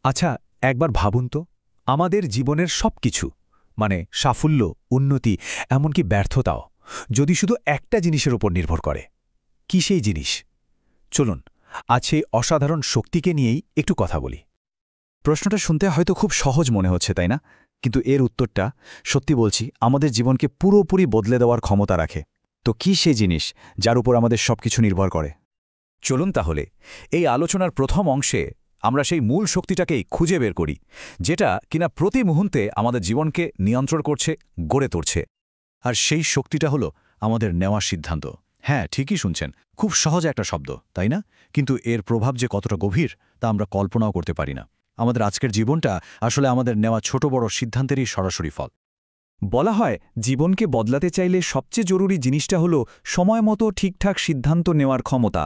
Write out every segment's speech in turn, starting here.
আচ্ছা, একবার ভাবুন তো, আমাদের জীবনের সবকিছু, মানে সাফল্য, উন্নতি, এমনকি ব্যর্থতাও, যদি শুধু একটা জিনিসের উপর নির্ভর করে, কি সেই জিনিস? চলুন আজ সেই অসাধারণ শক্তিকে নিয়েই একটু কথা বলি। প্রশ্নটা শুনতে হয়তো খুব সহজ মনে হচ্ছে, তাই না? কিন্তু এর উত্তরটা, সত্যি বলছি, আমাদের জীবনকে পুরোপুরি বদলে দেওয়ার ক্ষমতা রাখে। তো কি সেই জিনিস যার উপর আমাদের সবকিছু নির্ভর করে? চলুন তাহলে এই আলোচনার প্রথম অংশে আমরা সেই মূল শক্তিটাকেই খুঁজে বের করি, যেটা কিনা প্রতি মুহূর্তে আমাদের জীবনকে নিয়ন্ত্রণ করছে, গড়ে তুলছে। আর সেই শক্তিটা হলো আমাদের নেওয়া সিদ্ধান্ত। হ্যাঁ, ঠিকই শুনছেন, খুব সহজ একটা শব্দ, তাই না? কিন্তু এর প্রভাব যে কতটা গভীর তা আমরা কল্পনাও করতে পারি না। আমাদের আজকের জীবনটা আসলে আমাদের নেওয়া ছোট বড় সিদ্ধান্তেরই সরাসরি ফল। বলা হয়, জীবনকে বদলাতে চাইলে সবচেয়ে জরুরি জিনিসটা হলো সময়মতো ঠিকঠাক সিদ্ধান্ত নেওয়ার ক্ষমতা।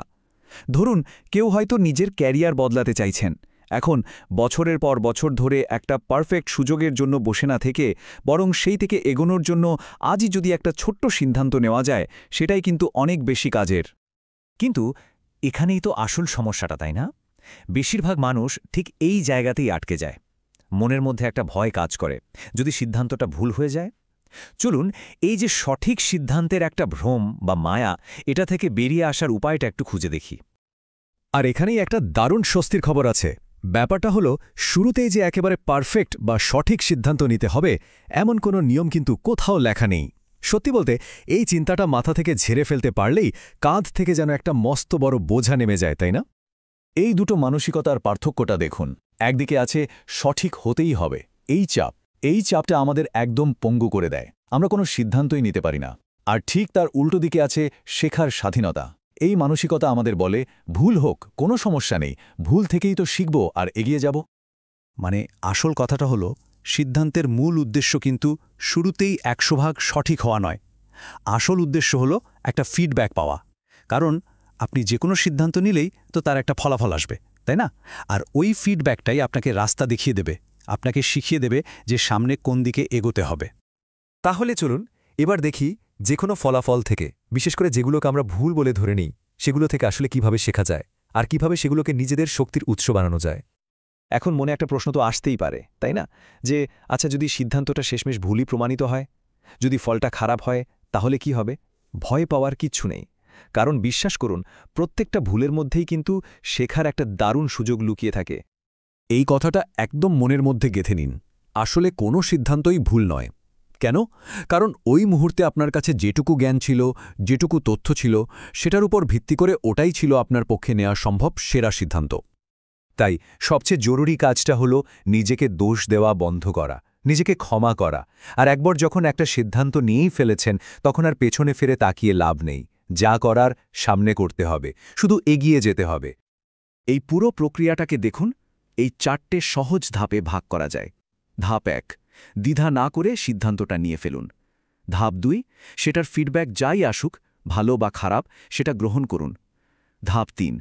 ধরুন, কেউ হয়তো নিজের ক্যারিয়ার বদলাতে চাইছেন। এখন বছরের পর বছর ধরে একটা পারফেক্ট সুযোগের জন্য বসে না থেকে বরং সেই থেকে এগোনোর জন্য আজই যদি একটা ছোট্ট সিদ্ধান্ত নেওয়া যায়, সেটাই কিন্তু অনেক বেশি কাজের। কিন্তু এখানেই তো আসল সমস্যাটা, তাই না? বেশিরভাগ মানুষ ঠিক এই জায়গাতেই আটকে যায়। মনের মধ্যে একটা ভয় কাজ করে, যদি সিদ্ধান্তটা ভুল হয়ে যায়। চলুন এই যে সঠিক সিদ্ধান্তের একটা ভ্রম বা মায়া, এটা থেকে বেরিয়ে আসার উপায়টা একটু খুঁজে দেখি। আর এখানেই একটা দারুণ স্বস্তির খবর আছে। ব্যাপারটা হলো, শুরুতেই যে একেবারে পারফেক্ট বা সঠিক সিদ্ধান্ত নিতে হবে এমন কোনো নিয়ম কিন্তু কোথাও লেখা নেই। সত্যি বলতে, এই চিন্তাটা মাথা থেকে ঝেড়ে ফেলতে পারলেই কাঁধ থেকে যেন একটা মস্ত বড় বোঝা নেমে যায়, তাই না? এই দুটো মানসিকতার পার্থক্যটা দেখুন। একদিকে আছে সঠিক হতেই হবে এই চাপটা আমাদের একদম পঙ্গু করে দেয়, আমরা কোনো সিদ্ধান্তই নিতে পারি না। আর ঠিক তার উল্টো দিকে আছে শেখার স্বাধীনতা। এই মানসিকতা আমাদের বলে, ভুল হোক কোনো সমস্যা নেই, ভুল থেকেই তো শিখব আর এগিয়ে যাব। মানে আসল কথাটা হলো, সিদ্ধান্তের মূল উদ্দেশ্য কিন্তু শুরুতেই ১০০% সঠিক হওয়া নয়। আসল উদ্দেশ্য হলো একটা ফিডব্যাক পাওয়া। কারণ আপনি যে কোনো সিদ্ধান্ত নিলেই তো তার একটা ফলাফল আসবে, তাই না? আর ওই ফিডব্যাকটাই আপনাকে রাস্তা দেখিয়ে দেবে, আপনাকে শিখিয়ে দেবে যে সামনে কোন দিকে এগোতে হবে। তাহলে চলুন এবার দেখি, যে কোনো ফলাফল থেকে, বিশেষ করে যেগুলোকে আমরা ভুল বলে ধরে নিই, সেগুলো থেকে আসলে কিভাবে শেখা যায় আর কিভাবে সেগুলোকে নিজেদের শক্তির উৎস বানানো যায়। এখন মনে একটা প্রশ্ন তো আসতেই পারে, তাই না? যে আচ্ছা, যদি সিদ্ধান্তটা শেষমেশ ভুলই প্রমাণিত হয়, যদি ফলটা খারাপ হয়, তাহলে কি হবে? ভয় পাওয়ার কিচ্ছু নেই। কারণ বিশ্বাস করুন, প্রত্যেকটা ভুলের মধ্যেই কিন্তু শেখার একটা দারুণ সুযোগ লুকিয়ে থাকে। এই কথাটা একদম মনের মধ্যে গেঁথে নিন। আসলে কোনো সিদ্ধান্তই ভুল নয়। কেন? কারণ ওই মুহূর্তে আপনার কাছে যেটুকু জ্ঞান ছিল, যেটুকু তথ্য ছিল, সেটার উপর ভিত্তি করে ওটাই ছিল আপনার পক্ষে নেওয়া সম্ভব সেরা সিদ্ধান্ত। তাই সবচেয়ে জরুরি কাজটা হলো নিজেকে দোষ দেওয়া বন্ধ করা, নিজেকে ক্ষমা করা। আর একবার যখন একটা সিদ্ধান্ত নিয়েই ফেলেছেন, তখন আর পেছনে ফিরে তাকিয়ে লাভ নেই। যা করার সামনে করতে হবে, শুধু এগিয়ে যেতে হবে। এই পুরো প্রক্রিয়াটাকে দেখুন, এই 4টে সহজ ধাপে ভাগ করা যায়। ধাপ 1, দ্বিধা না করে সিদ্ধান্তটা নিয়ে ফেলুন। ধাপ 2, সেটার ফিডব্যাক যাই আসুক, ভালো বা খারাপ, সেটা গ্রহণ করুন। ধাপ 3,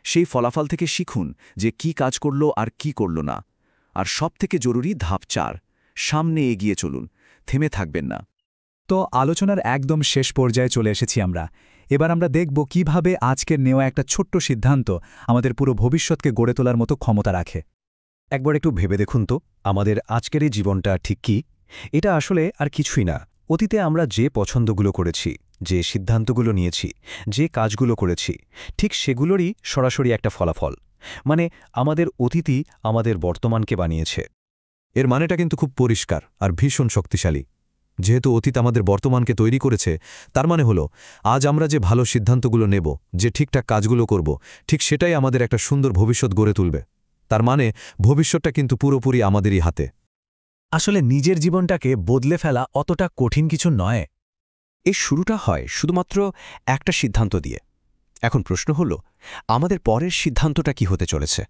সেই ফলাফল থেকে শিখুন যে কি কাজ করল আর কি করল না। আর সবথেকে জরুরি ধাপ 4, সামনে এগিয়ে চলুন, থেমে থাকবেন না। তো আলোচনার একদম শেষ পর্যায়ে চলে এসেছি আমরা। এবার আমরা দেখব কিভাবে আজকের নেওয়া একটা ছোট্ট সিদ্ধান্ত আমাদের পুরো ভবিষ্যৎকে গড়ে তোলার মতো ক্ষমতা রাখে। একবার একটু ভেবে দেখুন তো, আমাদের আজকের এই জীবনটা ঠিক কি? এটা আসলে আর কিছুই না। অতীতে আমরা যে পছন্দগুলো করেছি, যে সিদ্ধান্তগুলো নিয়েছি, যে কাজগুলো করেছি, ঠিক সেগুলোরই সরাসরি একটা ফলাফল। মানে আমাদের অতীতই আমাদের বর্তমানকে বানিয়েছে। এর মানেটা কিন্তু খুব পরিষ্কার আর ভীষণ শক্তিশালী। যেহেতু অতীত আমাদের বর্তমানকে তৈরি করেছে, তার মানে হলো আজ আমরা যে ভালো সিদ্ধান্তগুলো নেব, যে ঠিকঠাক কাজগুলো করব, ঠিক সেটাই আমাদের একটা সুন্দর ভবিষ্যৎ গড়ে তুলবে। তার মানে ভবিষ্যৎটা কিন্তু পুরোপুরি আমাদেরই হাতে। আসলে নিজের জীবনটাকে বদলে ফেলা অতটা কঠিন কিছু নয়। এর শুরুটা হয় শুধুমাত্র একটা সিদ্ধান্ত দিয়ে। এখন প্রশ্ন হলো, আমাদের পরের সিদ্ধান্তটা কি হতে চলেছে?